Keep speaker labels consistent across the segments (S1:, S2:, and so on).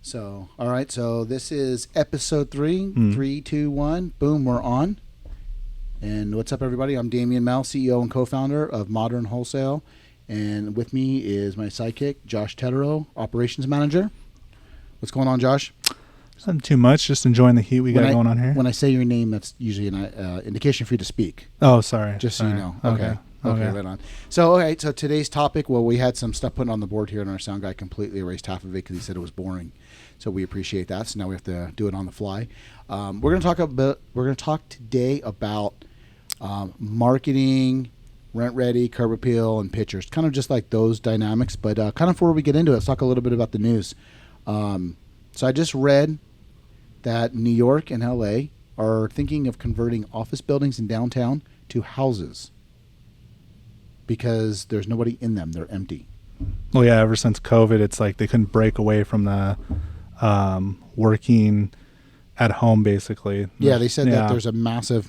S1: So, all right. So this is episode 3. 3, 2, 1. Boom, we're on. And what's up, everybody? I'm Damian Mel, CEO and co-founder of Modern Wholesale. And with me is my sidekick, Josh Tedero, operations manager. What's going on, Josh?
S2: Nothing too much. Just enjoying the heat we got going on here.
S1: When I say your name, that's usually an indication for you to speak.
S2: Oh, sorry.
S1: Just
S2: sorry.
S1: so you know. Okay, right on. So, okay, so today's topic, well, we had some stuff put on the board here, and our sound guy completely erased half of it because he said it was boring. So we appreciate that. So now we have to do it on the fly. We're going to talk today about marketing, rent ready, curb appeal, and pictures. Kind of just like those dynamics. But kind of before we get into it, let's talk a little bit about the news. So I just read that New York and LA are thinking of converting office buildings in downtown to houses because there's nobody in them. They're empty.
S2: Well, yeah, ever since COVID, it's like they couldn't break away from the working at home, basically.
S1: Yeah, they said that there's a massive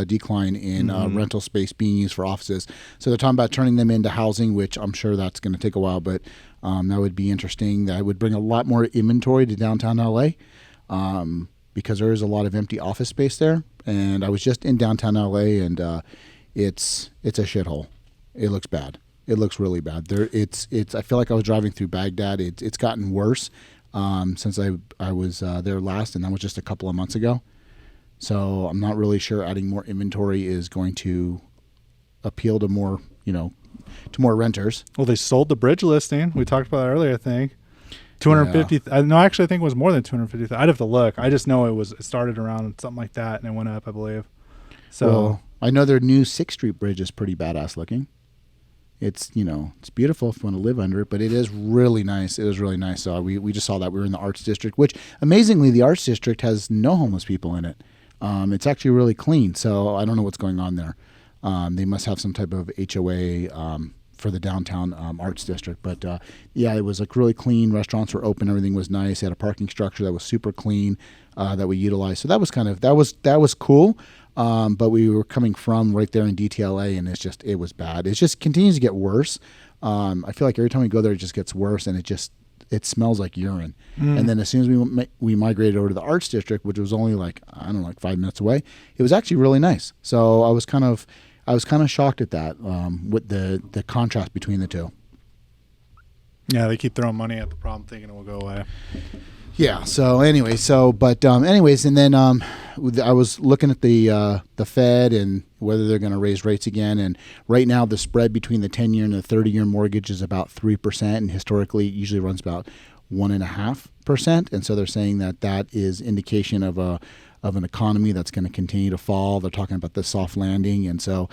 S1: decline in rental space being used for offices. So they're talking about turning them into housing, which I'm sure that's going to take a while, but that would be interesting. That would bring a lot more inventory to downtown LA because there is a lot of empty office space there. And I was just in downtown LA, and it's a shithole. It looks bad. It looks really bad. It's. I feel like I was driving through Baghdad. It's gotten worse since I was there last, and that was just a couple of months ago. So I'm not really sure adding more inventory is going to appeal to more, to more renters.
S2: Well, they sold the bridge listing. We talked about that earlier, I think. 250. Yeah. No, actually, I think it was more than 250. I'd have to look. I just know it started around something like that, and it went up, I believe. So
S1: well, I know their new 6th Street bridge is pretty badass looking. It's, it's beautiful if you want to live under it, but it is really nice. It is really nice. So we just saw that. We were in the Arts District, which amazingly, the Arts District has no homeless people in it. It's actually really clean. So I don't know what's going on there. They must have some type of HOA for the downtown Arts District. But yeah, it was like really clean. Restaurants were open. Everything was nice. They had a parking structure that was super clean that we utilized. So that was cool. But we were coming from right there in DTLA, and it was bad. It just continues to get worse. I feel like every time we go there, it just gets worse, and it smells like urine. And then as soon as we migrated over to the Arts District, which was only like 5 minutes away, it was actually really nice. So I was kind of shocked at that with the contrast between the two.
S2: Yeah, they keep throwing money at the problem, thinking it will go away.
S1: Yeah. So anyway, and then I was looking at the Fed and whether they're going to raise rates again. And right now, the spread between the 10-year and the 30-year mortgage is about 3%, and historically, it usually runs about 1.5%. And so they're saying that is indication of an economy that's going to continue to fall. They're talking about the soft landing, and so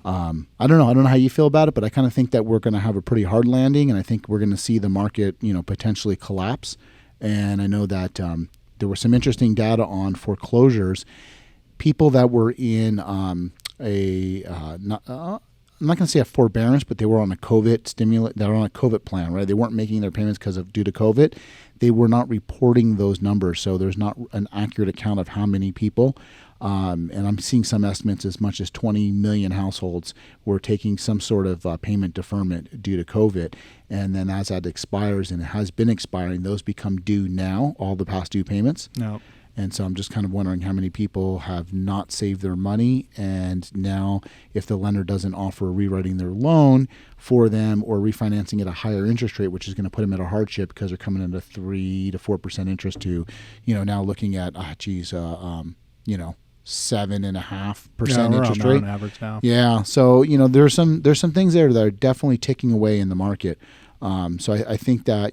S1: I don't know how you feel about it, but I kind of think that we're going to have a pretty hard landing, and I think we're going to see the market, potentially collapse. And I know that there was some interesting data on foreclosures. People that were in I'm not going to say a forbearance, but they were on a COVID stimulus. They were on a COVID plan, right? They weren't making their payments due to COVID. They were not reporting those numbers, so there's not an accurate account of how many people. And I'm seeing some estimates as much as 20 million households were taking some sort of payment deferment due to COVID. And then as that expires, and it has been expiring, those become due now, all the past due payments.
S2: No.
S1: And so I'm just kind of wondering how many people have not saved their money. And now if the lender doesn't offer rewriting their loan for them or refinancing at a higher interest rate, which is going to put them at a hardship because they're coming into 3 to 4% interest to, now looking at, 7.5% interest rate
S2: on average now.
S1: Yeah. So, there's some things there that are definitely ticking away in the market. So I think that,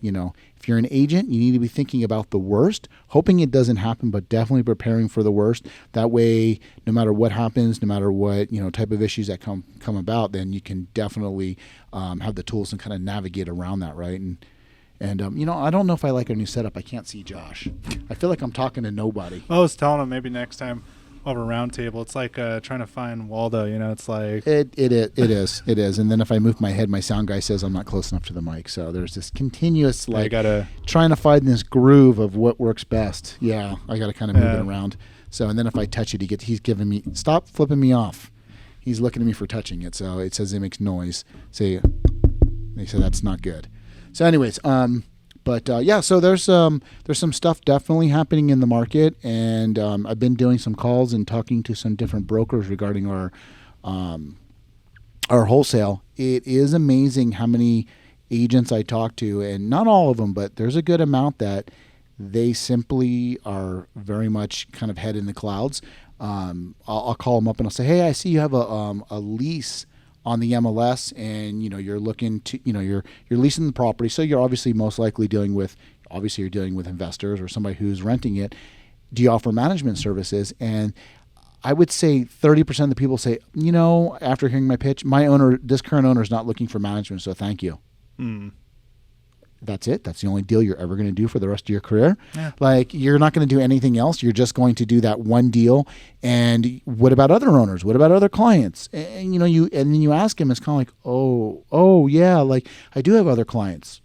S1: if you're an agent, you need to be thinking about the worst, hoping it doesn't happen, but definitely preparing for the worst. That way, no matter what happens, no matter what, type of issues that come about, then you can definitely have the tools and kind of navigate around that. Right. And I don't know if I like our new setup. I can't see Josh. I feel like I'm talking to nobody.
S2: I was telling him maybe next time over a round table. It's like trying to find Waldo, it's like
S1: it is. And then if I move my head, my sound guy says I'm not close enough to the mic. So there's this continuous trying to find this groove of what works best. Yeah, I gotta kind of move it around. So and then if I touch it, he's giving me stop flipping me off. He's looking at me for touching it. So it says it makes noise. They say that's not good. So anyways, But yeah, so there's some stuff definitely happening in the market, and I've been doing some calls and talking to some different brokers regarding our wholesale. It is amazing how many agents I talk to, and not all of them, but there's a good amount that they simply are very much kind of head in the clouds. I'll call them up and I'll say, hey, I see you have a lease on the MLS, and you're looking to you're leasing the property, so you're obviously most likely dealing with investors or somebody who's renting it. Do you offer management services? And I would say 30% of the people say, after hearing my pitch, this current owner is not looking for management, so thank you. That's it. That's the only deal you're ever going to do for the rest of your career.
S2: Yeah.
S1: Like, you're not going to do anything else. You're just going to do that one deal. And what about other owners? What about other clients? And then you ask him, it's kind of like, oh yeah, like I do have other clients.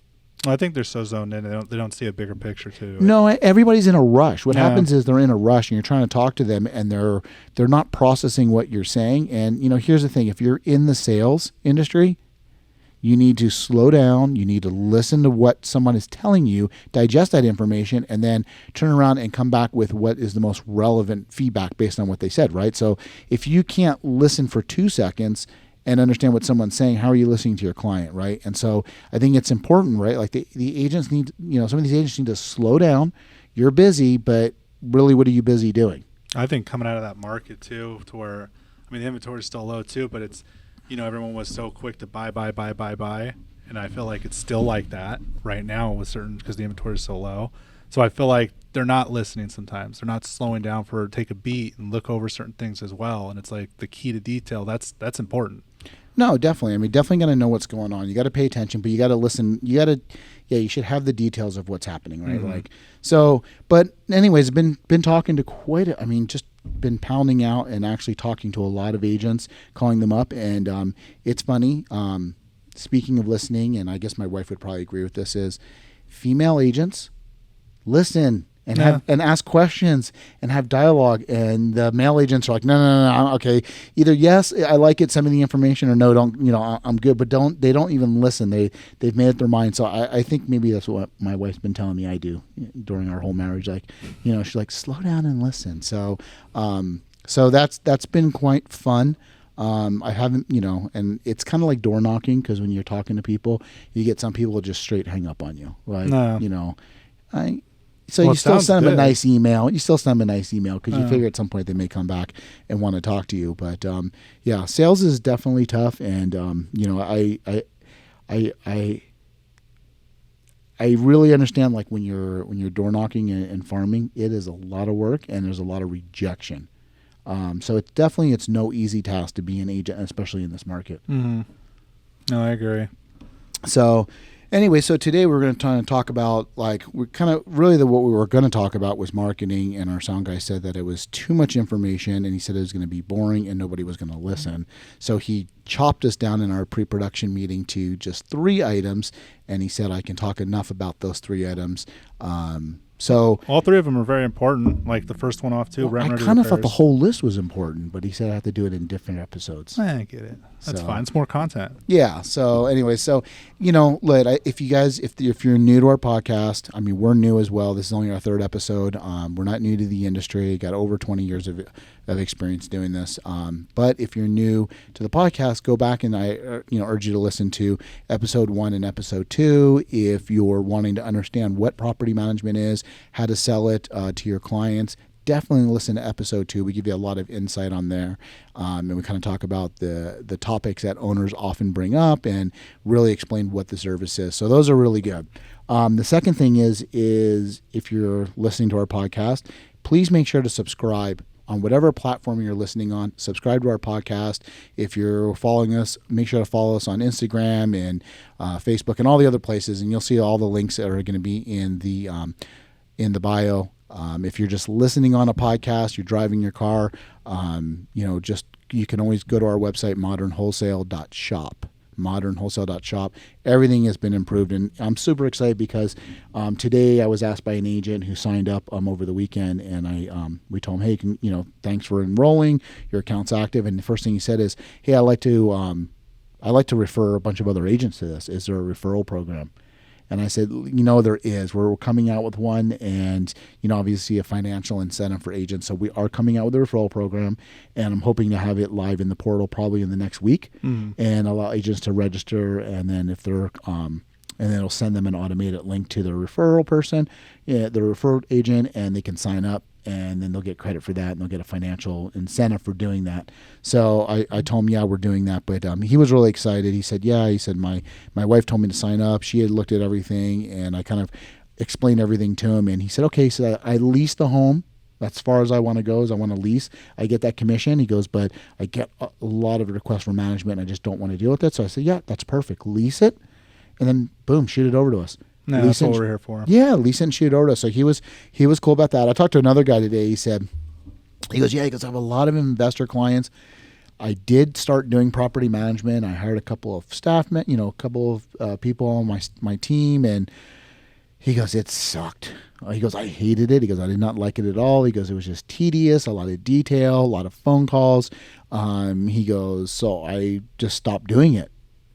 S2: I think they're so zoned in. They don't see a bigger picture too.
S1: No, everybody's in a rush. What happens is they're in a rush, and you're trying to talk to them, and they're not processing what you're saying. And here's the thing: if you're in the sales industry, you need to slow down. You need to listen to what someone is telling you, digest that information, and then turn around and come back with what is the most relevant feedback based on what they said, right? So if you can't listen for 2 seconds and understand what someone's saying, how are you listening to your client, right? And so I think it's important, right? Like the agents need, some of these agents need to slow down. You're busy, but really, what are you busy doing?
S2: I think coming out of that market too, to where, the inventory is still low too, but it's, everyone was so quick to buy. And I feel like it's still like that right now with certain, because the inventory is so low. So I feel like they're not listening sometimes. They're not slowing down take a beat and look over certain things as well. And it's like the key to detail, that's important.
S1: No, definitely. Definitely got to know what's going on. You got to pay attention, but you got to listen. You should have the details of what's happening, right?
S2: Mm-hmm.
S1: But anyways, been talking to just been pounding out and actually talking to a lot of agents, calling them up. And it's funny. Speaking of listening, and I guess my wife would probably agree with this, is female agents listen and ask questions and have dialogue, and the male agents are like, no, I'm okay. Either yes, I like it, send me the information, or no, don't, I'm good. But they don't even listen. They've made up their mind. So I think maybe that's what my wife's been telling me I do during our whole marriage. Like, she's like, slow down and listen. So that's been quite fun. I haven't, and it's kind of like door knocking, because when you're talking to people, you get some people just straight hang up on you. Like, So you still send them a nice email. You still send them a nice email, because you figure at some point they may come back and want to talk to you. But sales is definitely tough, and I really understand, like, when you're door knocking and farming, it is a lot of work and there's a lot of rejection. So it's no easy task to be an agent, especially in this market.
S2: Mm-hmm. No, I agree.
S1: So anyway, so today we're going to talk about, like, we're kind of really what we were going to talk about was marketing, and our sound guy said that it was too much information, and he said it was going to be boring and nobody was going to listen. So he chopped us down in our pre-production meeting to just 3 items, and he said I can talk enough about those 3 items. So
S2: all 3 of them are very important. Like the first one off too.
S1: Well, I kind of thought the whole list was important, but he said I have to do it in different episodes.
S2: I get it. That's fine. It's more content.
S1: Yeah. So anyway, if you guys, if you're new to our podcast, we're new as well. This is only our 3rd episode. We're not new to the industry. Got over 20 years of experience doing this. But if you're new to the podcast, go back, and I urge you to listen to episode 1 and episode 2 if you're wanting to understand what property management is, how to sell it to your clients. Definitely listen to episode 2. We give you a lot of insight on there, and we kind of talk about the topics that owners often bring up and really explain what the service is. So those are really good. The second thing is if you're listening to our podcast, please make sure to subscribe on whatever platform you're listening on. Subscribe to our podcast. If you're following us, make sure to follow us on Instagram and Facebook and all the other places, and you'll see all the links that are going to be in the bio. If you're just listening on a podcast, you're driving your car, you can always go to our website, modernwholesale.shop. modernwholesale.shop. Everything has been improved, and I'm super excited because today I was asked by an agent who signed up over the weekend, and we told him, hey, thanks for enrolling. Your account's active. And the first thing he said is, hey, I'd like to refer a bunch of other agents to this. Is there a referral program? And I said, there is. We're coming out with one, and obviously a financial incentive for agents. So we are coming out with a referral program, and I'm hoping to have it live in the portal probably in the next week, and allow agents to register. And then if they're and then it'll send them an automated link to their referral person, the referred agent, and they can sign up, and then they'll get credit for that, and they'll get a financial incentive for doing that. So I told him, yeah, we're doing that. But he was really excited. He said, yeah. He said, my wife told me to sign up. She had looked at everything, and I kind of explained everything to him. And he said, okay, so I lease the home. That's as far as I want to go, is I want to lease. I get that commission. He goes, but I get a lot of requests for management, and I just don't want to deal with it. So I said, yeah, that's perfect. Lease it. And then, boom, shoot it over to us.
S2: No, that's what we're here for.
S1: Yeah, lease it and shoot it over to us. So he was cool about that. I talked to another guy today. He goes, I have a lot of investor clients. I did start doing property management. I hired a couple of staff, a couple of people on my team. And he goes, it sucked. He goes, I hated it. He goes, I did not like it at all. He goes, it was just tedious, a lot of detail, a lot of phone calls. He goes, so I just stopped doing it.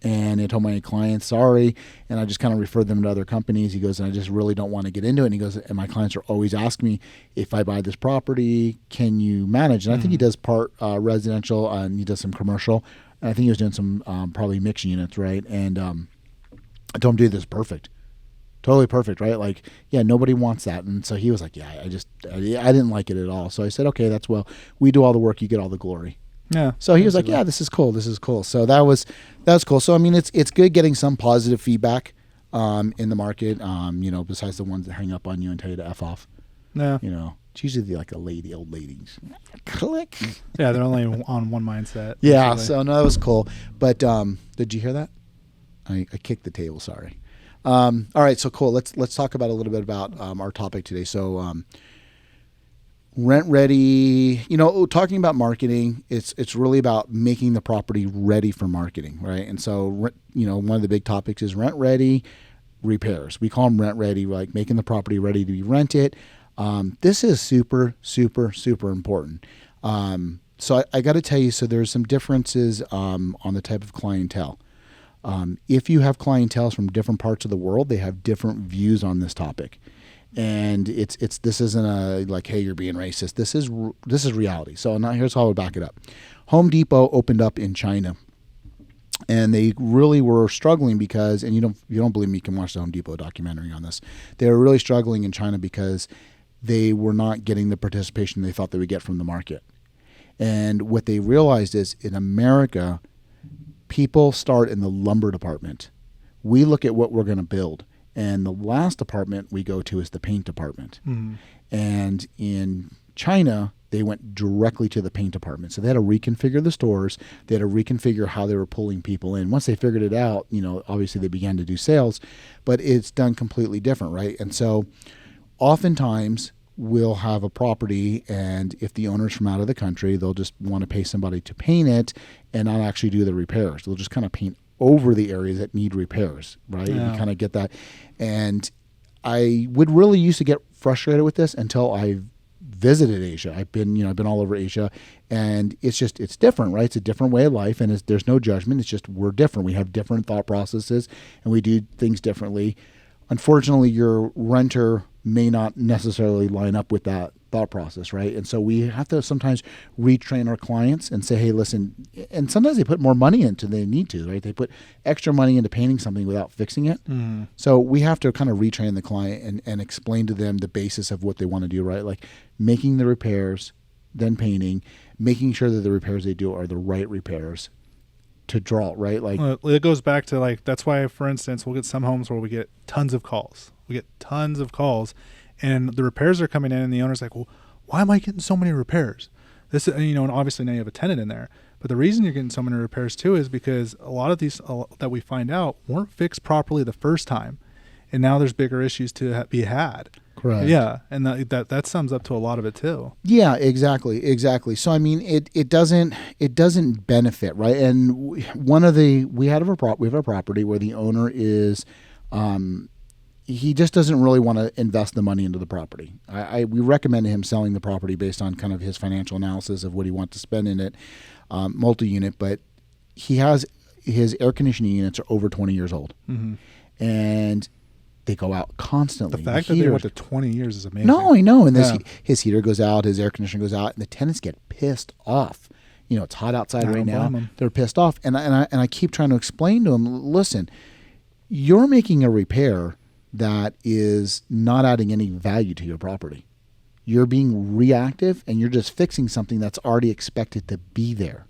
S1: And I told my clients, sorry, and I just kind of referred them to other companies. He goes, and I just really don't want to get into it. And he goes, and my clients are always asking me, if I buy this property, can you manage? And I think he does part residential, and he does some commercial. And I think he was doing some probably mixed units, right? And I told him, dude, this is perfect. Totally perfect, right? Like, yeah, nobody wants that. And so he was like, yeah, I didn't like it at all. So I said, okay, we do all the work, you get all the glory.
S2: Yeah.
S1: So he was like, yeah, this is cool. So that was cool. So, I mean, it's good getting some positive feedback in the market, besides the ones that hang up on you and tell you to F off.
S2: Yeah.
S1: It's usually like old ladies. Click.
S2: Yeah, they're only on one mindset.
S1: Yeah,
S2: usually.
S1: so no, that was cool. But did you hear that? I kicked the table, sorry. All right, so cool. Let's talk about a little bit about our topic today. So rent ready, talking about marketing, it's really about making the property ready for marketing, right? And so, one of the big topics is rent ready repairs. We call them rent ready, like making the property ready to be rented. This is super, super, super important. So I got to tell you, so there's some differences on the type of clientele. If you have clientele from different parts of the world, they have different views on this topic. And this isn't a like, hey, you're being racist. This is reality. So now here's how I would back it up. Home Depot opened up in China, and they really were struggling because, and you don't believe me, you can watch the Home Depot documentary on this. They were really struggling in China because they were not getting the participation they thought they would get from the market. And what they realized is in America, people start in the lumber department. We look at what we're going to build. And the last department we go to is the paint department. Mm-hmm. And in China, they went directly to the paint department. So they had to reconfigure the stores. They had to reconfigure how they were pulling people in. Once they figured it out, obviously they began to do sales, but it's done completely different, right? And so oftentimes we'll have a property, and if the owner's from out of the country, they'll just want to pay somebody to paint it and not actually do the repairs. They'll just kind of paint over the areas that need repairs, right? Yeah. You kind of get that. And I would really used to get frustrated with this until I visited Asia. I've been all over Asia, and it's different, right? It's a different way of life, and there's no judgment. It's just we're different. We have different thought processes, and we do things differently. Unfortunately, your renter may not necessarily line up with that thought process, right? And so we have to sometimes retrain our clients and say, hey, listen, and sometimes they put more money into than they need to, right? They put extra money into painting something without fixing it. Mm. So we have to kind of retrain the client and explain to them the basis of what they want to do, right? Like making the repairs, then painting, making sure that the repairs they do are the right repairs to draw, right? Like
S2: it goes back to like, that's why, for instance, we'll get some homes where we get tons of calls. And the repairs are coming in, and the owner's like, well, why am I getting so many repairs? This, and obviously now you have a tenant in there. But the reason you're getting so many repairs too is because a lot of these that we find out weren't fixed properly the first time, and now there's bigger issues to be had.
S1: Correct.
S2: Yeah, and that sums up to a lot of it too.
S1: Yeah, exactly. So I mean, it doesn't benefit, right? And we have a property where the owner is. He just doesn't really want to invest the money into the property. We recommended him selling the property based on kind of his financial analysis of what he wants to spend in it, multi-unit. But he has his air conditioning units are over 20 years old, mm-hmm. and They go out constantly.
S2: The fact that they went to 20 years is amazing.
S1: No, I know. And his heater goes out, his air conditioner goes out, and the tenants get pissed off. It's hot outside right now. They're pissed off. And I keep trying to explain to them, listen, you're making a repair that is not adding any value to your property. You're being reactive and you're just fixing something that's already expected to be there,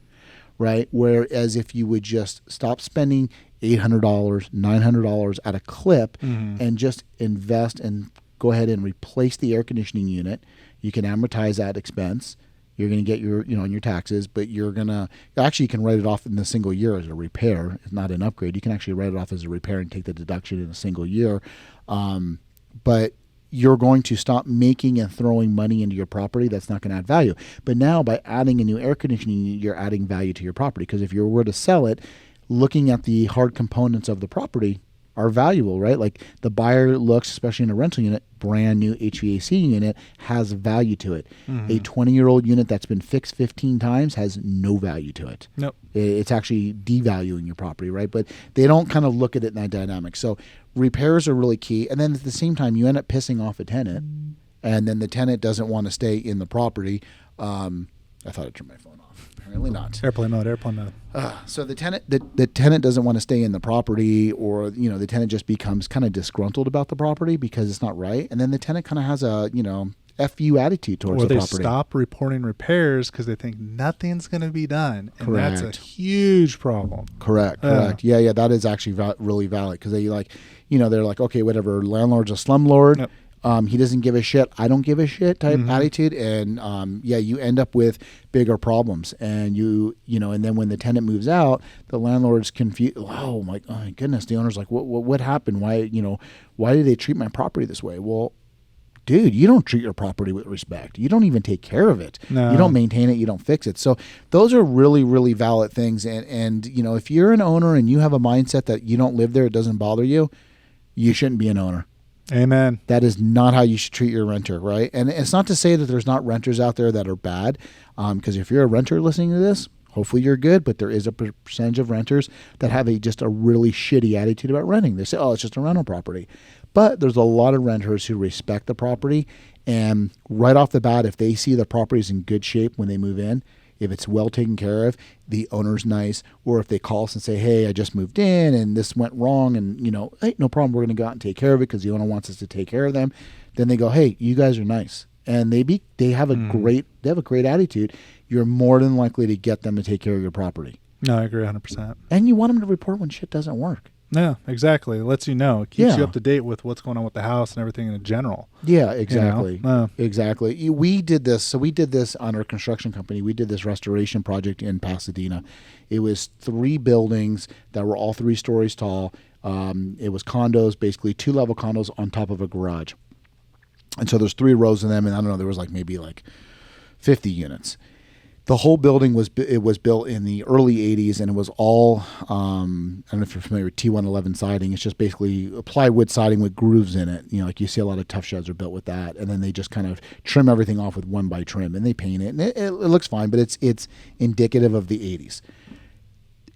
S1: right? Whereas if you would just stop spending $800, $900 at a clip and just invest and go ahead and replace the air conditioning unit, you can amortize that expense. You're going to get your, on your taxes, but you can write it off in a single year as a repair. It's not an upgrade. You can actually write it off as a repair and take the deduction in a single year. But you're going to stop making and throwing money into your property that's not going to add value. But now by adding a new air conditioning unit, you're adding value to your property. Because if you were to sell it, looking at the hard components of the property are valuable, right? Like the buyer looks, especially in a rental unit, brand new HVAC unit has value to it. A 20-year-old unit that's been fixed 15 times has no value to it.
S2: Nope.
S1: It's actually devaluing your property, right? But they don't kind of look at it in that dynamic. So repairs are really key. And then at the same time, you end up pissing off a tenant, and then the tenant doesn't want to stay in the property. I thought I turned my phone off. Apparently not.
S2: Airplane mode.
S1: So the tenant doesn't want to stay in the property, or the tenant just becomes kind of disgruntled about the property because it's not right, and then the tenant kind of has a F you attitude towards the property.
S2: Or they stop reporting repairs because they think nothing's going to be done, and
S1: Correct.
S2: that's a huge problem.
S1: Correct. Yeah, that is actually really valid because they're like, okay, whatever, landlord's a slumlord.
S2: Yep.
S1: He doesn't give a shit. I don't give a shit type attitude. And you end up with bigger problems. And and then when the tenant moves out, the landlord's confused. Oh my goodness. The owner's like, what happened? Why did they treat my property this way? Well, dude, you don't treat your property with respect. You don't even take care of it.
S2: No.
S1: You don't maintain it. You don't fix it. So those are really, really valid things. And if you're an owner and you have a mindset that you don't live there, it doesn't bother you, you shouldn't be an owner.
S2: Amen.
S1: That is not how you should treat your renter, right? And it's not to say that there's not renters out there that are bad, because if you're a renter listening to this, hopefully you're good, but there is a percentage of renters that have just a really shitty attitude about renting. They say, oh, it's just a rental property. But there's a lot of renters who respect the property, and right off the bat, if they see the property is in good shape when they move in, if it's well taken care of, the owner's nice, or if they call us and say, hey, I just moved in and this went wrong, and hey, no problem, we're going to go out and take care of it because the owner wants us to take care of them, then they go, hey, you guys are nice, and they have a great attitude. You're more than likely to get them to take care of your property.
S2: No, I agree 100%.
S1: And you want them to report when shit doesn't work.
S2: Yeah, exactly. It lets you know. It keeps you up to date with what's going on with the house and everything in general.
S1: Yeah, exactly. Exactly. We did this. So we did this on our construction company. We did this restoration project in Pasadena. It was 3 buildings that were all 3 stories tall. It was condos, basically 2-level condos on top of a garage. And so there's 3 rows of them, and I don't know, there was maybe 50 units. The whole building was built in the early 80s, and it was all, I don't know if you're familiar with T111 siding. It's just basically plywood siding with grooves in it. Like you see a lot of tough sheds are built with that, and then they just kind of trim everything off with 1x trim, and they paint it, and it looks fine, but it's indicative of the 80s.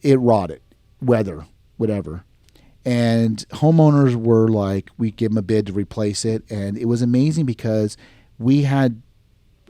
S1: It rotted, weather, whatever. And homeowners were like, we give them a bid to replace it, and it was amazing because we had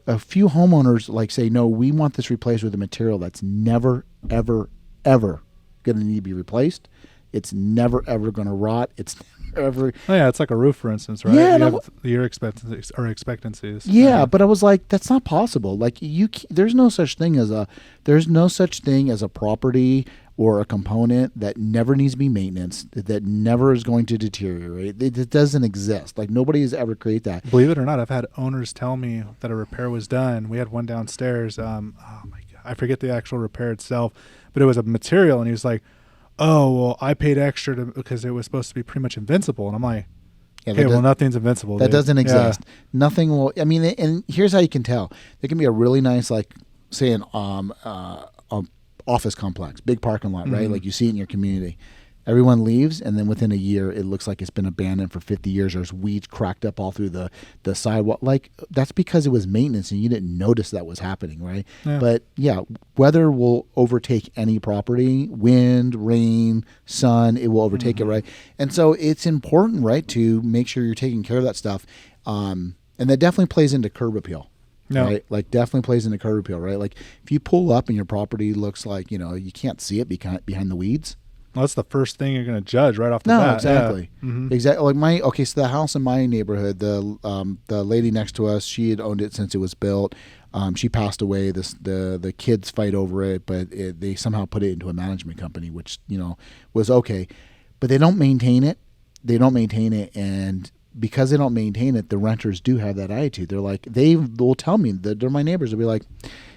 S1: a few homeowners say, no, we want this replaced with a material that's never, ever, ever going to need to be replaced. It's never, ever going to rot. It's never.
S2: Oh, yeah, it's like a roof, for instance, right?
S1: Yeah,
S2: you have year expectancies.
S1: Yeah, but I was like, that's not possible. There's no such thing as a property or a component that never needs to be maintenance, that never is going to deteriorate. It doesn't exist. Nobody has ever created that.
S2: Believe it or not, I've had owners tell me that a repair was done. We had one downstairs. Oh my God, I forget the actual repair itself, but it was a material, and he was like, oh, well, I paid extra because it was supposed to be pretty much invincible. And I'm like, okay, well, nothing's invincible.
S1: That doesn't exist. Yeah. Nothing will. I mean, and here's how you can tell. There can be a really nice, say, an office complex, big parking lot, right? You see it in your community. Everyone leaves, and then within a year, it looks like it's been abandoned for 50 years. There's weeds cracked up all through the sidewalk. Like, that's because it was maintenance, and you didn't notice that was happening, right?
S2: Yeah.
S1: But yeah, weather will overtake any property. Wind, rain, sun, it will overtake it, right? And so it's important, right, to make sure you're taking care of that stuff. And that definitely plays into curb appeal.
S2: No.
S1: Right, like definitely plays into curb appeal, right? Like if you pull up and your property looks like you can't see it behind the weeds.
S2: Well, that's the first thing you're going to judge right off the
S1: No,
S2: bat.
S1: exactly,
S2: Yeah.
S1: exactly. Like so the house in my neighborhood, the lady next to us, she had owned it since it was built. She passed away. The kids fight over it, but they somehow put it into a management company, which was okay, but they don't maintain it. And because they don't maintain it, the renters do have that attitude. They're like, they will tell me that they're my neighbors. They'll be like,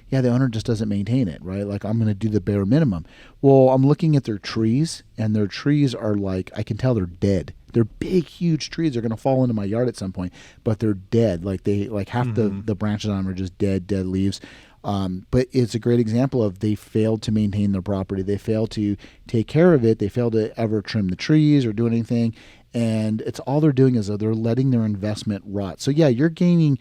S1: yeah, the owner just doesn't maintain it, right? Like, I'm going to do the bare minimum. Well, I'm looking at their trees, and their trees are like, I can tell they're dead. They're big, huge trees. They're going to fall into my yard at some point, but they're dead. Like half the branches on them are just dead leaves. But it's a great example of they failed to maintain their property. They failed to take care of it. They failed to ever trim the trees or do anything. And it's all they're doing is they're letting their investment rot. So yeah, you're gaining.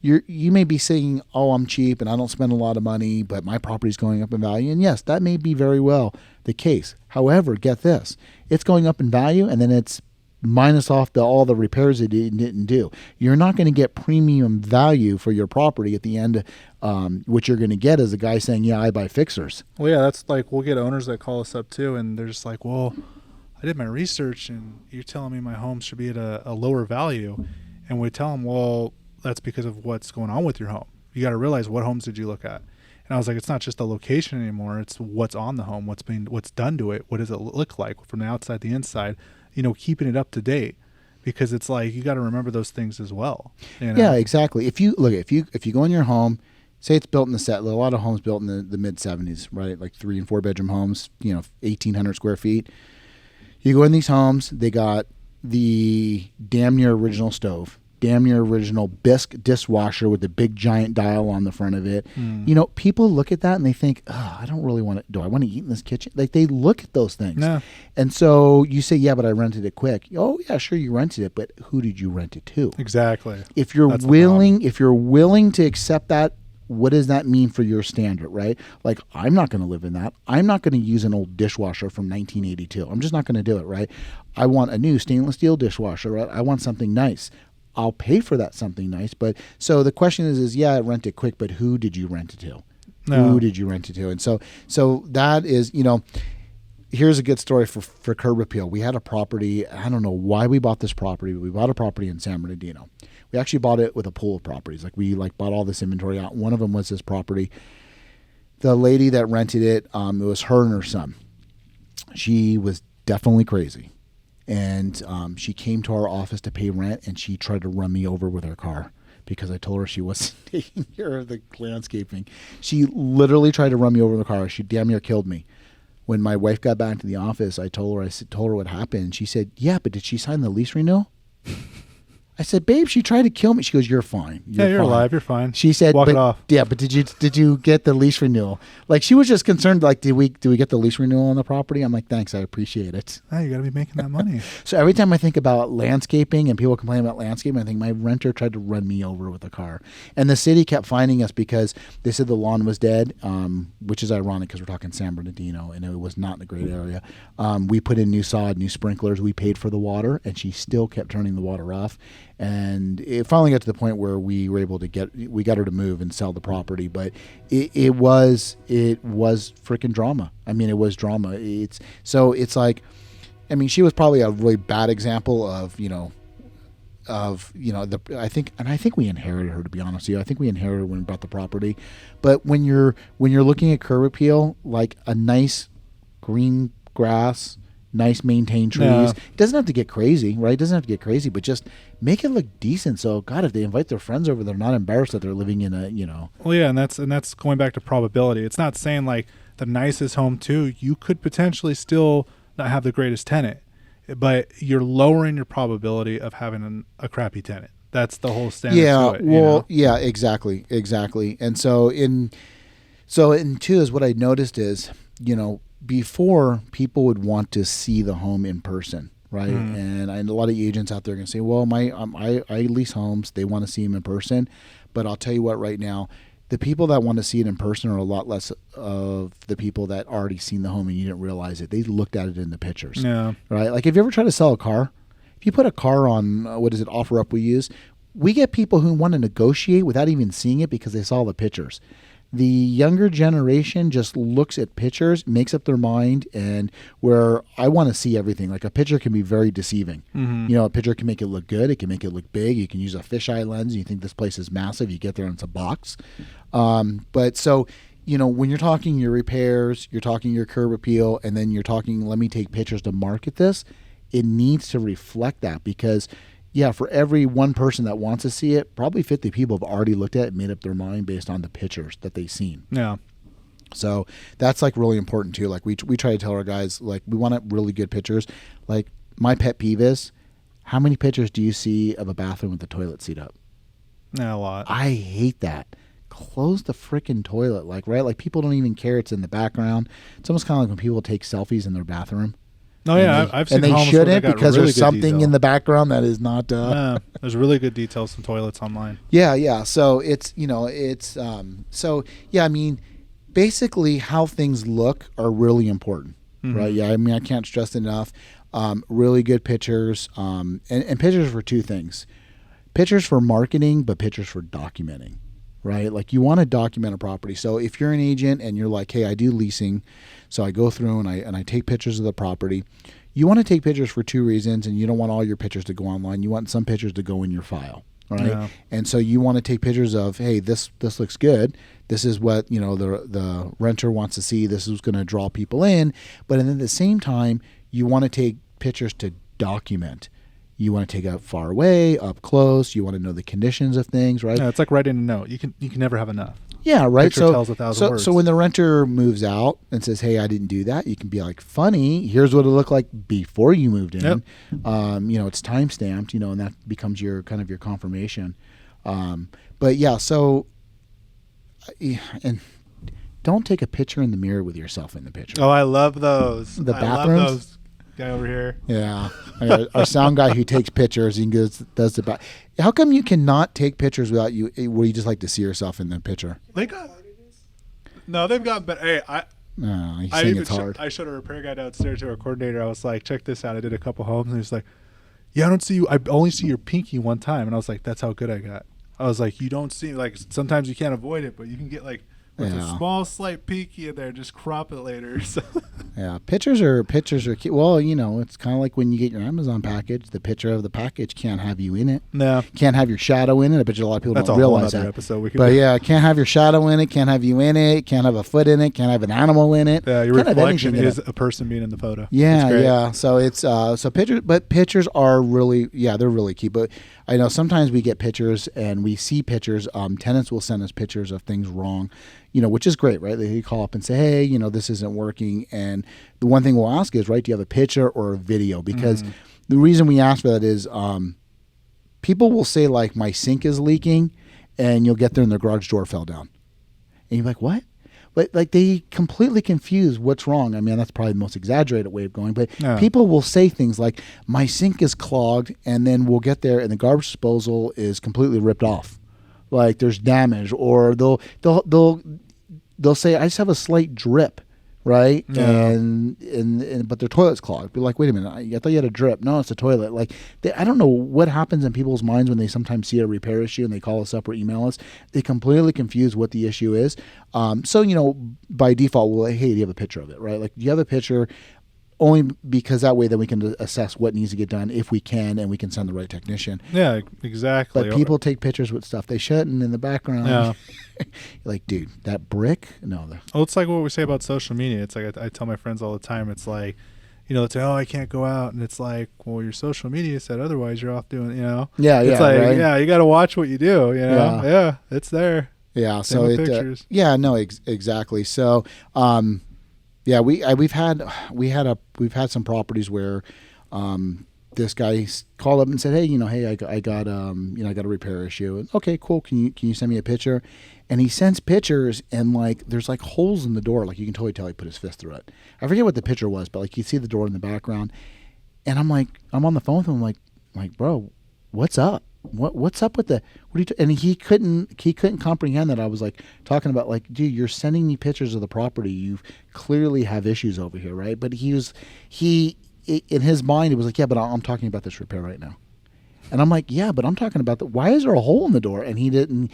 S1: You may be saying, "Oh, I'm cheap and I don't spend a lot of money, but my property's going up in value." And yes, that may be very well the case. However, get this: it's going up in value, and then it's minus off all the repairs it didn't do. You're not going to get premium value for your property at the end. What you're going to get is a guy saying, "Yeah, I buy fixers."
S2: Well, yeah, that's like we'll get owners that call us up too, and they're just like, "Well, I did my research, and you're telling me my home should be at a lower value," and we tell them, "Well, that's because of what's going on with your home. You got to realize, what homes did you look at?" And I was like, it's not just the location anymore. It's what's on the home, what's done to it. What does it look like from the outside, the inside, keeping it up to date, because it's like, you got to remember those things as well.
S1: Yeah, exactly. If you go in your home, say it's built in a lot of homes built in the mid 70s, right? Like 3 and 4 bedroom homes, 1,800 square feet. You go in these homes, they got the damn near original stove, damn near original bisque dishwasher with the big giant dial on the front of it. People look at that and they think, oh, I don't really want to. Do I want to eat in this kitchen? Like, they look at those things.
S2: Yeah.
S1: And so you say, yeah, but I rented it quick. Oh yeah, sure, you rented it, but who did you rent it to?
S2: Exactly.
S1: If you're willing to accept that, what does that mean for your standard, right? Like, I'm not going to live in that. I'm not going to use an old dishwasher from 1982. I'm just not going to do it, right? I want a new stainless steel dishwasher, right? I want something nice. I'll pay for that something nice. But so the question is yeah, rent it quick, but who did you rent it to?
S2: No.
S1: Who did you rent it to? And so that is, here's a good story for curb appeal. We had a property. I don't know why we bought this property, but we bought a property in San Bernardino. We actually bought it with a pool of properties. Like, we bought all this inventory out. One of them was this property. The lady that rented it, it was her and her son. She was definitely crazy. And she came to our office to pay rent, and she tried to run me over with her car because I told her she wasn't taking care of the landscaping. She literally tried to run me over with the car. She damn near killed me. When my wife got back to the office, I told her what happened. She said, yeah, but did she sign the lease renewal? I said, babe, she tried to kill me. She goes, you're fine.
S2: You're alive. You're fine.
S1: She said,
S2: walk it off.
S1: Yeah, but did you get the lease renewal? Like, she was just concerned, like, did we get the lease renewal on the property? I'm like, thanks, I appreciate it.
S2: Oh, you got to be making that money.
S1: So every time I think about landscaping and people complain about landscaping, I think my renter tried to run me over with a car. And the city kept finding us because they said the lawn was dead, which is ironic because we're talking San Bernardino, and it was not in a great area. We put in new sod, new sprinklers. We paid for the water, and she still kept turning the water off. And it finally got to the point where we got her to move and sell the property. But it was freaking drama. I mean, it was drama. It's like, I mean, she was probably a really bad example of, I think we inherited her, to be honest with you. I think we inherited her when we bought the property. But when you're looking at curb appeal, like a nice green grass, nice maintained trees.
S2: Yeah.
S1: It doesn't have to get crazy, right? It doesn't have to get crazy, but just make it look decent. So, God, if they invite their friends over, they're not embarrassed that they're living in a,
S2: Well, yeah, and that's going back to probability. It's not saying like the nicest home too. You could potentially still not have the greatest tenant, but you're lowering your probability of having a crappy tenant. That's the whole standard.
S1: Yeah,
S2: to it,
S1: well, yeah, exactly. And so in two is what I noticed is, before, people would want to see the home in person, right? And a lot of agents out there are going to say, well, I lease homes. They want to see them in person. But I'll tell you what, right now, the people that want to see it in person are a lot less of the people that already seen the home and you didn't realize it. They looked at it in the pictures, right? Like, if you ever try to sell a car, if you put a car on, OfferUp we use, we get people who want to negotiate without even seeing it because they saw the pictures. The younger generation just looks at pictures, makes up their mind, and where I want to see everything. Like, a picture can be very deceiving. A picture can make it look good. It can make it look big. You can use a fisheye lens. You think this place is massive. You get there and it's a box. But so, when you're talking your repairs, you're talking your curb appeal, and then you're talking, let me take pictures to market this, it needs to reflect that because – yeah, for every one person that wants to see it, probably 50 people have already looked at it and made up their mind based on the pictures that they've seen.
S2: Yeah.
S1: So that's like really important too. Like we try to tell our guys, like, we want really good pictures. Like, my pet peeve is, how many pictures do you see of a bathroom with the toilet seat up?
S2: Yeah, a lot.
S1: I hate that. Close the freaking toilet. Like, right? Like, people don't even care it's in the background. It's almost kind of like when people take selfies in their bathroom.
S2: Oh yeah, I've seen.
S1: And they
S2: homes
S1: shouldn't
S2: where they
S1: because
S2: really
S1: there's something in the background that is not.
S2: There's really good details in toilets online.
S1: Yeah. So it's so yeah. I mean, basically, how things look are really important, right? Yeah. I mean, I can't stress it enough. Really good pictures, and pictures for two things: pictures for marketing, but pictures for documenting. Right? Like, you want to document a property. So if you're an agent and you're like, hey, I do leasing, so I go through and I take pictures of the property. You want to take pictures for two reasons, and you don't want all your pictures to go online. You want some pictures to go in your file, right? Yeah. And so you want to take pictures of, hey, this looks good. This is what, the renter wants to see. This is going to draw people in. But at the same time, you want to take pictures to document. You want to take it far away, up close. You want to know the conditions of things, right?
S2: Yeah, it's like writing a note. You can never have enough.
S1: Yeah, right.
S2: Picture tells 1,000 words.
S1: So when the renter moves out and says, "Hey, I didn't do that," you can be like, "Funny. Here's what it looked like before you moved in."
S2: Yep.
S1: It's time stamped. And that becomes your kind of your confirmation. But yeah, so and don't take a picture in the mirror with yourself in the picture.
S2: Oh, I love those.
S1: The bathrooms.
S2: Love those. Guy over here.
S1: Yeah. Our sound guy who takes pictures and does the back. How come you cannot take pictures without you, where you just like to see yourself in the picture?
S2: They've got, but hey,
S1: he's saying it's hard.
S2: I showed a repair guy downstairs to our coordinator. I was like, check this out. I did a couple homes, and he was like, yeah, I don't see you. I only see your pinky one time. And I was like, that's how good I got. I was like, you don't see, like, sometimes you can't avoid it, but you can get like, with a small slight peeky in there, just crop it later. So.
S1: Yeah, pictures are key. Well, it's kind of like when you get your Amazon package. The picture of the package can't have you in it.
S2: No,
S1: can't have your shadow in it. I bet you a lot of people don't realize that.
S2: Episode
S1: yeah, can't have your shadow in it. Can't have you in it. Can't have a foot in it. Can't have an animal in it.
S2: Yeah, your reflection is a person being in the photo.
S1: Yeah. So it's so pictures, but pictures are really they're really key. But I know sometimes we get pictures and we see pictures. Tenants will send us pictures of things wrong. Which is great, right? They call up and say, hey, this isn't working. And the one thing we'll ask is, right, do you have a picture or a video? Because the reason we ask for that is people will say, like, my sink is leaking, and you'll get there and their garage door fell down. And you're like, what? But, like, they completely confuse what's wrong. I mean, that's probably the most exaggerated way of going. But people will say things like, my sink is clogged, and then we'll get there and the garbage disposal is completely ripped off. Like, there's damage, or they'll say, I just have a slight drip, right? Yeah. And but their toilet's clogged. Be like, wait a minute, I thought you had a drip. No, it's a toilet. Like, I don't know what happens in people's minds when they sometimes see a repair issue and they call us up or email us. They completely confuse what the issue is. So by default, we'll like, hey, do you have a picture of it, right? Like, do you have a picture? Only because that way then we can assess what needs to get done if we can, and we can send the right technician.
S2: Yeah, exactly.
S1: But people take pictures with stuff they shouldn't in the background.
S2: Yeah.
S1: Like, dude, that brick? No.
S2: Well, it's like what we say about social media. It's like I tell my friends all the time. It's like, they say, oh, I can't go out. And it's like, well, your social media said otherwise. You're off doing,
S1: Yeah,
S2: it's like,
S1: right?
S2: Yeah, you got to watch what you do, Yeah, it's there.
S1: Yeah,
S2: Same with pictures.
S1: Exactly. So, we've had some properties where this guy called up and said, "Hey, I got a repair issue." And, okay, cool. Can you send me a picture? And he sends pictures, and like there's like holes in the door, like you can totally tell he put his fist through it. I forget what the picture was, but like you see the door in the background, and I'm on the phone with him, like bro, what's up? What's up with the what are you and he couldn't comprehend that I was like talking about like, dude, you're sending me pictures of the property, you clearly have issues over here, right? But he in his mind it was like, yeah, but I'm talking about this repair right now. And I'm like, yeah, but I'm talking about why is there a hole in the door? And he didn't,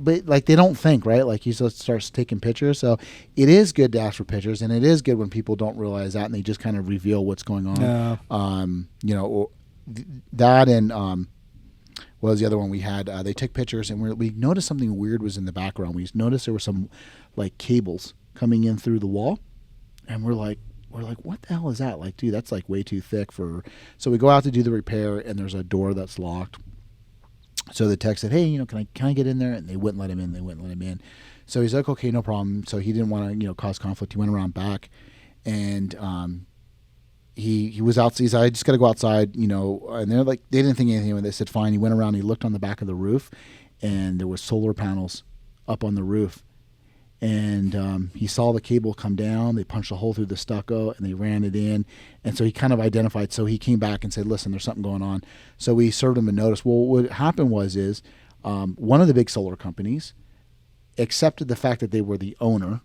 S1: but like they don't think, right? Like he just starts taking pictures. So it is good to ask for pictures, and it is good when people don't realize that and they just kind of reveal what's going on.
S2: Yeah.
S1: That and what was the other one we had? They took pictures, and we noticed something weird was in the background. We noticed there were some like cables coming in through the wall, and we're like, what the hell is that? Like, dude, that's like way too thick for. So we go out to do the repair, and there's a door that's locked. So the tech said, hey, can I get in there? And they wouldn't let him in. So he's like, okay, no problem. So he didn't want to cause conflict. He went around back, and he was out. He said, I just got to go outside, And they're like, they didn't think anything of it. They said, fine. He went around. He looked on the back of the roof, and there were solar panels up on the roof. And he saw the cable come down. They punched a hole through the stucco, and they ran it in. And so he kind of identified. So he came back and said, listen, there's something going on. So we served him a notice. Well, what happened is one of the big solar companies accepted the fact that they were the owner,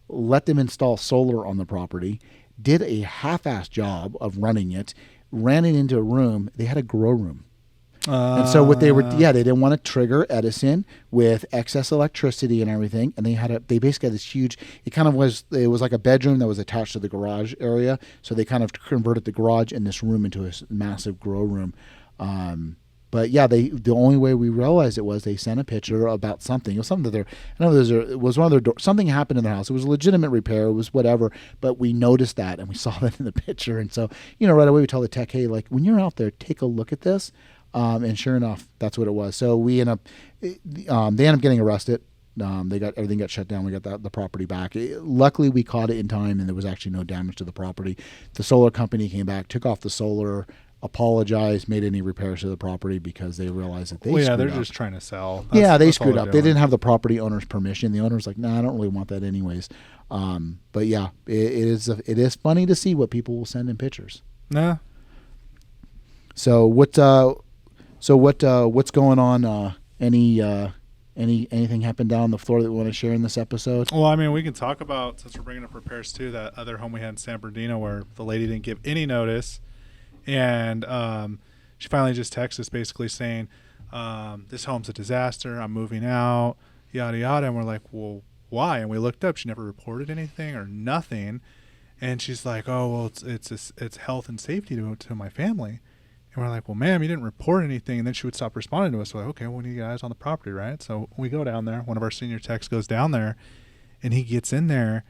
S1: let them install solar on the property, did a half-assed job of running it, ran it into a room. They had a grow room. And so what they didn't want to trigger Edison with excess electricity and everything. And they basically had this huge, it was like a bedroom that was attached to the garage area. So they kind of converted the garage and this room into a massive grow room. But yeah, the only way we realized it was they sent a picture about something. It was something that it was one of their doors. Something happened in their house. It was a legitimate repair. It was whatever. But we noticed that and we saw that in the picture. And so, right away we tell the tech, hey, like when you're out there, take a look at this. And sure enough, that's what it was. So they end up getting arrested. Everything got shut down. We got the property back. Luckily, we caught it in time, and there was actually no damage to the property. The solar company came back, took off the solar, apologized, made any repairs to the property because they realized that
S2: they're just trying to sell.
S1: They screwed up. They didn't have the property owner's permission. The owner's like, nah, I don't really want that anyways. But yeah, it is funny to see what people will send in pictures.
S2: Nah.
S1: So what's going on? Anything happened down the floor that we want to share in this episode?
S2: Well, I mean, we can talk about, since we're bringing up repairs too, that other home we had in San Bernardino where the lady didn't give any notice, and she finally just texted us basically saying, "This home's a disaster. I'm moving out." Yada yada, and we're like, "Well, why?" And we looked up. She never reported anything or nothing, and she's like, "Oh, well, it's health and safety to my family." And we're like, well, ma'am, you didn't report anything. And then she would stop responding to us. We're like, okay, well, we need you guys on the property, right? So we go down there. One of our senior techs goes down there, and he gets in there,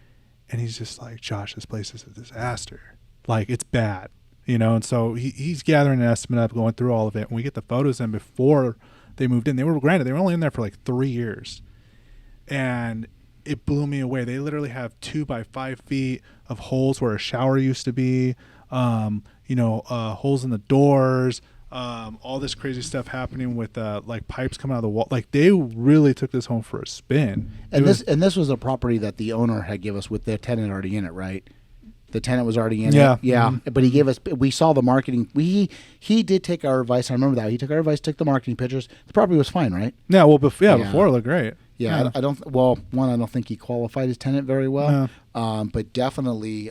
S2: and he's just like, Josh, this place is a disaster. Like, it's bad, And so he's gathering an estimate up, going through all of it. And we get the photos in before they moved in. They were only in there for like 3 years. And it blew me away. They literally have 2 by 5 feet of holes where a shower used to be. Holes in the doors, all this crazy stuff happening with like pipes coming out of the wall. Like they really took this home for a spin.
S1: And this was a property that the owner had give us with the tenant already in it, right? The tenant was already in it. Yeah. Mm-hmm. But he gave us, we saw the marketing. He did take our advice. I remember that. He took our advice, took the marketing pictures. The property was fine, right?
S2: Yeah. Well, before it looked great.
S1: Yeah. I don't think he qualified as tenant very well. Yeah. But definitely,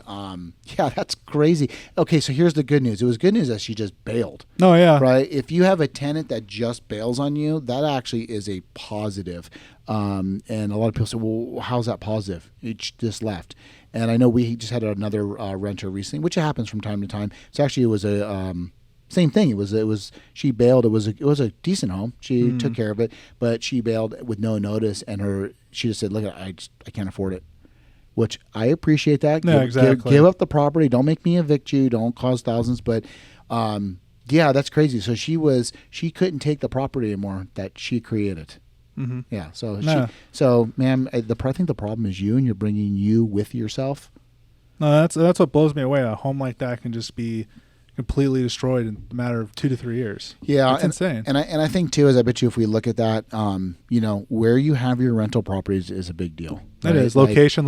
S1: that's crazy. Okay. So here's the good news. It was good news that she just bailed.
S2: Oh yeah.
S1: Right. If you have a tenant that just bails on you, that actually is a positive. And a lot of people say, well, how's that positive? It just left. And I know we just had another renter recently, which happens from time to time. So actually, it was a same thing. It was she bailed. It was a decent home. She took care of it, but she bailed with no notice, and she just said, "Look, I can't afford it," which I appreciate that.
S2: Yeah, exactly.
S1: Give up the property. Don't make me evict you. Don't cause thousands. But yeah, that's crazy. So she couldn't take the property anymore that she created.
S2: Mm-hmm.
S1: Yeah. So ma'am, I think the problem is you, and you're bringing you with yourself.
S2: No, that's what blows me away. A home like that can just be completely destroyed in a matter of 2 to 3 years.
S1: Yeah,
S2: It's insane.
S1: And I think too, as I bet you, if we look at that, where you have your rental properties is a big deal.
S2: That
S1: right?
S2: is location.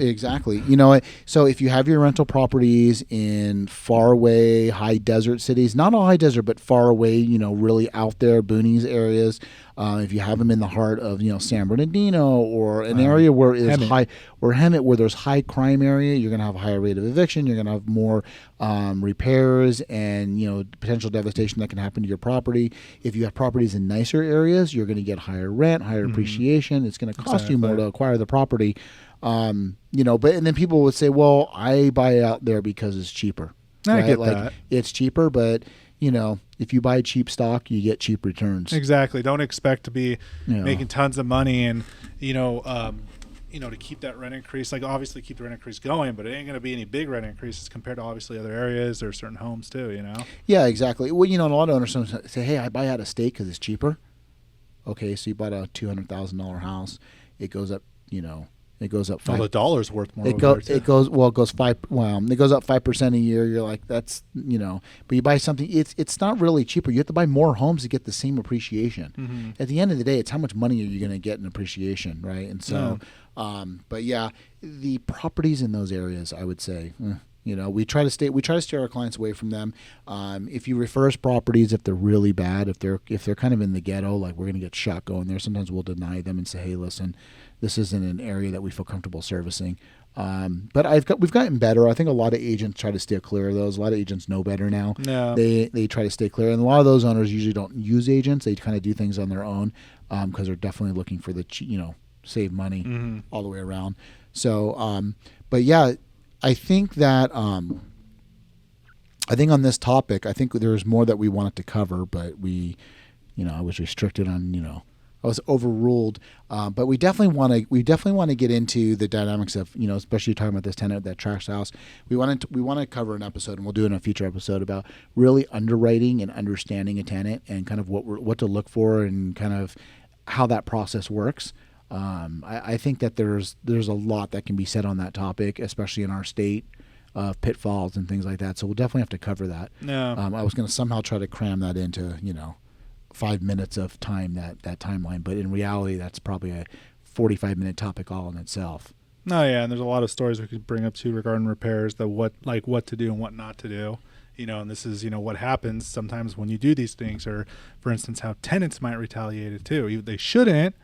S1: Exactly. So if you have your rental properties in far away, high desert cities, not all high desert, but far away, really out there, boonies areas. If you have them in the heart of, San Bernardino or an area where is
S2: Hemet.
S1: high, or Hemet, where there's high crime area, you're going to have a higher rate of eviction. You're going to have more repairs and, potential devastation that can happen to your property. If you have properties in nicer areas, you're going to get higher rent, higher appreciation. It's going to cost you more to acquire the property. But and then people would say, well, I buy out there because it's cheaper.
S2: I
S1: right?
S2: get
S1: like
S2: that.
S1: it's cheaper, but if you buy cheap stock, you get cheap returns.
S2: Exactly. Don't expect to be making tons of money and to keep that rent increase. Like obviously keep the rent increase going, but it ain't going to be any big rent increases compared to obviously other areas or certain homes too.
S1: Yeah, exactly. Well, and a lot of owners say, "Hey, I buy out of state because it's cheaper." Okay, so you bought a $200,000 house, it goes up. It goes up
S2: Well, the dollar's worth more.
S1: It goes up 5% a year. You're like, that's but you buy something. It's not really cheaper. You have to buy more homes to get the same appreciation.
S2: Mm-hmm.
S1: At the end of the day, it's how much money are you going to get in appreciation, right? And so, but yeah, the properties in those areas, I would say. We try to steer our clients away from them. If you refer us properties, if they're really bad, if they're kind of in the ghetto, like we're going to get shot going there. Sometimes we'll deny them and say, hey, listen, this isn't an area that we feel comfortable servicing. But we've gotten better. I think a lot of agents try to steer clear of those. A lot of agents know better now.
S2: No.
S1: They try to stay clear, and a lot of those owners usually don't use agents. They kind of do things on their own because they're definitely looking for the save money all the way around. So, but yeah. I think that I think on this topic, I think there's more that we wanted to cover, but I was restricted on, I was overruled. But we definitely want to get into the dynamics of, especially talking about this tenant that trashed the house. We want to cover an episode, and we'll do it in a future episode about really underwriting and understanding a tenant and kind of what to look for and kind of how that process works. I think that there's a lot that can be said on that topic, especially in our state, pitfalls and things like that. So we'll definitely have to cover that.
S2: No.
S1: I was going to somehow try to cram that into 5 minutes of time that timeline, but in reality, that's probably a 45-minute topic all in itself.
S2: No, yeah, and there's a lot of stories we could bring up too regarding repairs, what to do and what not to do. And this is, what happens sometimes when you do these things, or for instance, how tenants might retaliate it too. They shouldn't,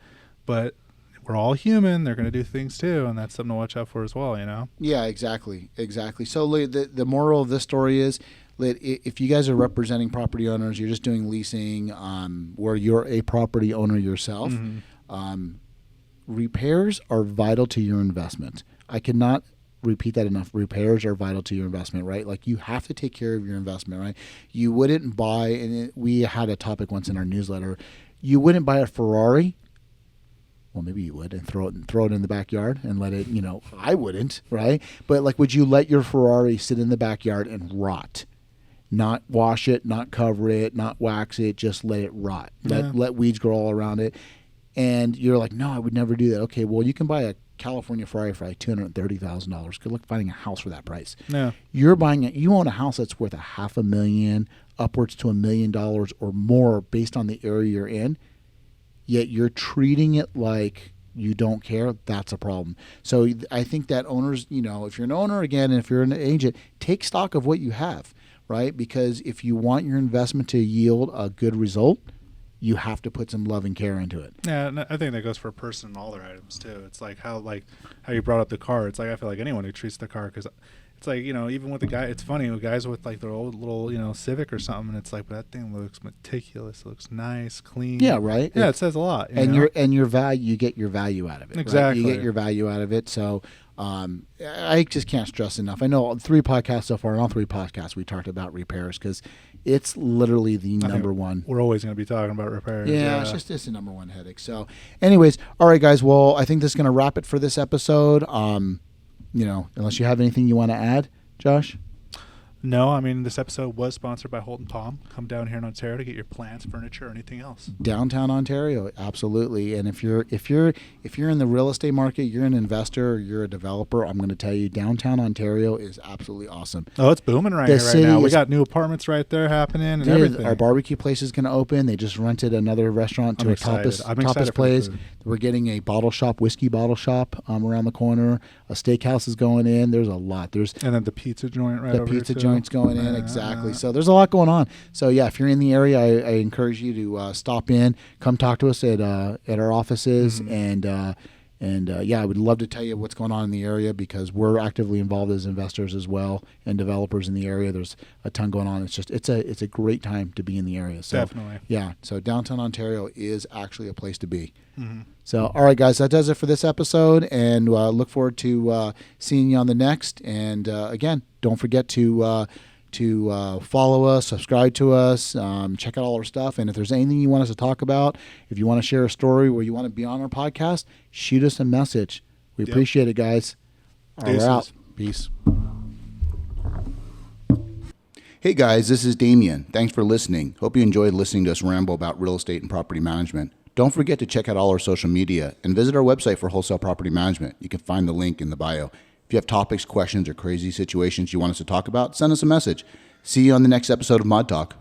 S2: but we're all human. They're going to do things too, and that's something to watch out for as well,
S1: Yeah, exactly. So the moral of this story is, if you guys are representing property owners, you're just doing leasing where you're a property owner yourself, repairs are vital to your investment. I cannot repeat that enough. Repairs are vital to your investment, right? Like you have to take care of your investment, right? You wouldn't buy, and we had a topic once in our newsletter, you wouldn't buy a Ferrari. Well, maybe you would, and throw it in the backyard and let it, I wouldn't, right? But like, would you let your Ferrari sit in the backyard and rot? Not wash it, not cover it, not wax it, just let it rot. Let weeds grow all around it. And you're like, no, I would never do that. Okay, well, you can buy a California Ferrari for like $230,000. Good luck finding a house for that price.
S2: No.
S1: You own a house that's worth $500,000, upwards to $1 million or more based on the area you're in. Yet you're treating it like you don't care. That's a problem. So I think that owners, if you're an owner again, and if you're an agent, take stock of what you have, right? Because if you want your investment to yield a good result, you have to put some love and care into it.
S2: Yeah, and I think that goes for a person and all their items too. It's like how you brought up the car. It's like I feel like anyone who treats the car, because it's like, even with the guy, it's funny with guys with like their old little Civic or something, and it's like, but that thing looks meticulous, it looks nice, clean.
S1: Yeah, right.
S2: Yeah, it says a lot.
S1: Your value, you get your value out of it.
S2: Exactly,
S1: right? You get your value out of it. So I just can't stress enough. I know 3 podcasts so far, and all 3 podcasts we talked about repairs because it's literally the number one.
S2: We're always going to be talking about repairs.
S1: Yeah, it's the number one headache. So, anyways, all right, guys. Well, I think this is going to wrap it for this episode. Unless you have anything you want to add, Josh.
S2: No, I mean, this episode was sponsored by Holt and Palm. Come down here in Ontario to get your plants, furniture, or anything else.
S1: Downtown Ontario, absolutely. And if you're in the real estate market, you're an investor, or you're a developer, I'm going to tell you, downtown Ontario is absolutely awesome.
S2: Oh, it's booming right
S1: The
S2: here right
S1: city
S2: now. We
S1: is-
S2: got new apartments right there happening and
S1: Dude,
S2: everything.
S1: our barbecue place is going to open. They just rented another restaurant to
S2: I'm
S1: a
S2: excited.
S1: tapas
S2: I'm excited for the
S1: place.
S2: food.
S1: We're getting a whiskey bottle shop around the corner. A steakhouse is going in. There's a lot. There's
S2: And then the pizza joint right
S1: the
S2: over
S1: pizza
S2: here, too.
S1: joint's going in, exactly. So there's a lot going on. So yeah, if you're in the area, I encourage you to stop in, come talk to us at our offices, and yeah, I would love to tell you what's going on in the area because we're actively involved as investors as well and developers in the area. There's a ton going on. It's a great time to be in the area. So
S2: Definitely.
S1: yeah, so downtown Ontario is actually a place to be.
S2: Mm-hmm.
S1: So, all right, guys, that does it for this episode, and look forward to seeing you on the next. And again, don't forget to follow us, subscribe to us, check out all our stuff. And if there's anything you want us to talk about, if you want to share a story where you want to be on our podcast, shoot us a message. We appreciate it, guys. All right, we're out. Peace.
S3: Hey guys, this is Damien. Thanks for listening. Hope you enjoyed listening to us ramble about real estate and property management. Don't forget to check out all our social media and visit our website for wholesale property management. You can find the link in the bio. If you have topics, questions, or crazy situations you want us to talk about, send us a message. See you on the next episode of ModTalk.